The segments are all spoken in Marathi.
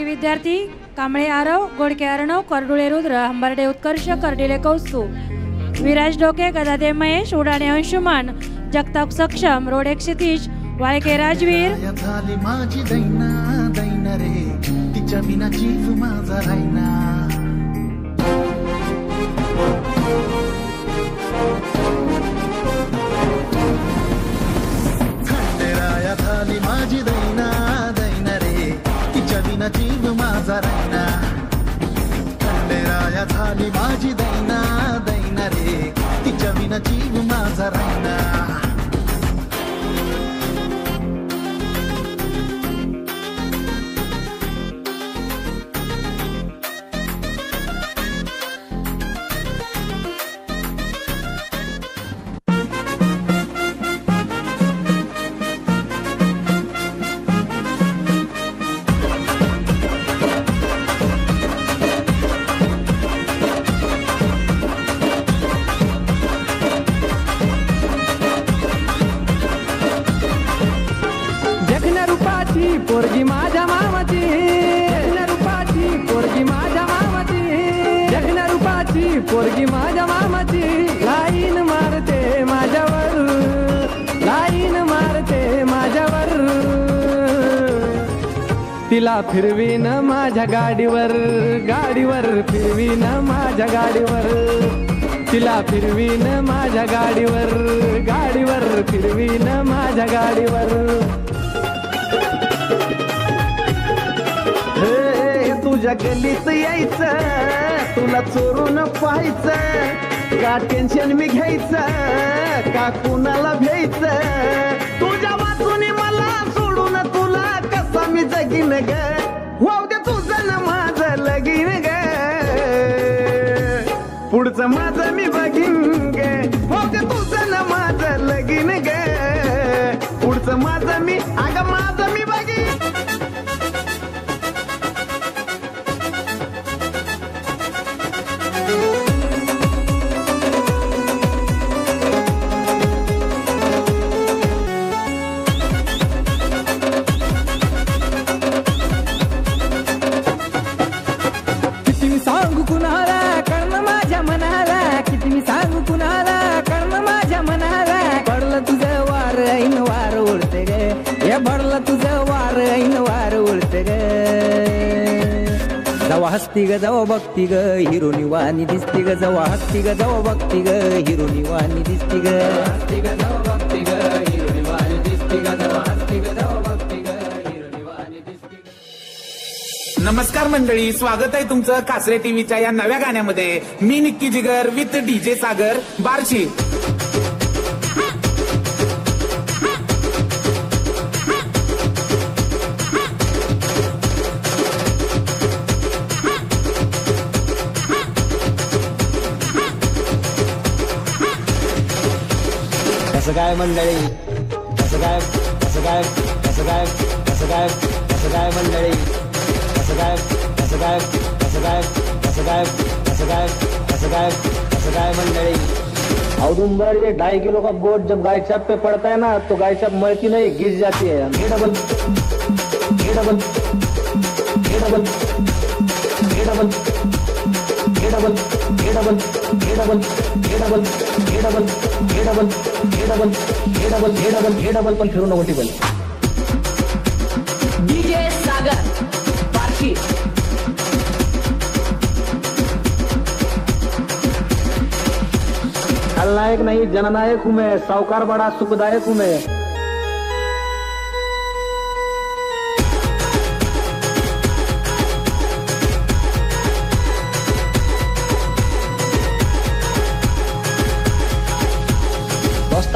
विद्यार्थी कांबळे आरव, गोडके अर्णव, करडुळे रुद्र, हंबर्डे उत्कर्ष, कर्डिले कौस्तुभ, विराज डोके, गदादे महेश, उडाणे अंशुमान, जगताप सक्षम, रोडे क्षितिज, वाळके राजवीर. झाली माझी दैना दैना रे, तिच्या विना जीव माझा राहिना. खंडेराया झाली माझी दैना दैना रे, तिच्या विना जीव माझा राहिना. खंडेराया झाली माझी दैना दैना रे, तिच्या विना जीव माझा राहिना. पोरगी माझ्या मामाची, जगण्या रूपाची पोरगी माझ्या मामाची, जगण्या रूपाची पोरगी माझ्या मामाची. लाईन मारते माझ्यावर, लाईन मारते माझ्यावर. तिला फिरवीन माझ्या गाडीवर, गाडीवर फिरवीन माझ्या गाडीवर. तिला फिरवीन माझ्या गाडीवर, गाडीवर फिरवीन माझ्या गाडीवर. तुझ्या गल्लीत यायचं, तुला चोरून पाहायचं, का टेन्शन मी घ्यायचं, का कुणाला भ्यायचं. तुझ्या वाचून मला सोडून तुला कसा मी जगीन ग. वाव दे तुझं ना माझं लगीन ग, पुढचं माझं मी बघीन ग. वाव दे तुझं ना माझं लगीन ग, पुढचं माझं मी, अगं माझं मी बघीन. किती मी सांगू कुणाला कळलं माझ्या मनाला, किती मी सांगू कुणाला कळलं माझ्या मनाला. पडलं तुझं वार ऐन वार उडते ग, हे पडलं तुझं वार ऐन वार उडते ग. जवा हसती ग जवा बघती ग हिरोनी वाणी दिसती ग. जवा हसती ग जवा बघती ग हिरोनी वाणी दिसती ग. हसती ग जवा बघती ग हिरोनी वाणी दिसती ग. जवा हसती ग जवा बघती ग हिरोनी वाणी दिसती ग. नमस्कार मंडळी, स्वागत आहे तुमचं कासरे टीव्हीच्या या नव्या गाण्यामध्ये. मी निक्की जिगर विथ डीजे सागर बार्शी. कसं काय मंडळी, कसं काय, कसं काय, कसं काय, कसं काय, कसं काय मंडळी, कसं काय, कसं काय, कसं काय, कसं काय, कसं काय, कसं काय, कसं काय मंडळी. औदुंबर ये 2.5 किलो का गोट जब गाय चाप पे पड़ता है ना, तो गाय चाप मरती नहीं, गिर जाती है. ये डबल, ये डबल, ये डबल, ये डबल, ये डबल, ये डबल, ये डबल, ये डबल, ये डबल, ये डबल, ये डबल, ये डबल, ये डबल, ये डबल पण फिरू नको टिबल. डीजे सागर बार्शी. खलनायक नहीं जननायक हूँ मैं, साहूकार बड़ा सुखदायक हूँ मैं.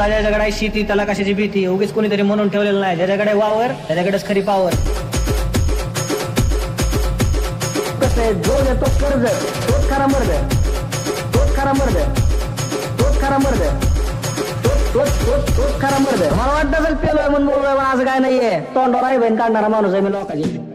ज्याच्याकडे शेती त्याला कशाची भीती, उगीच कोणीतरी म्हणून ठेवलेलं नाही. ज्याच्याकडे वावर त्याच्याकडेच खरी पावर. कसे जो देतो कर्ज तोच खरा मर्द, तोच खरा मर्द, तोच खरा मर्द, तोच खरा मर्द. मला वाटतं पेलोय म्हणून बोलतोय, पण असं काय नाहीये. तोंडावर आहे बहीण काढणारा माणूस आहे मी लोकांची.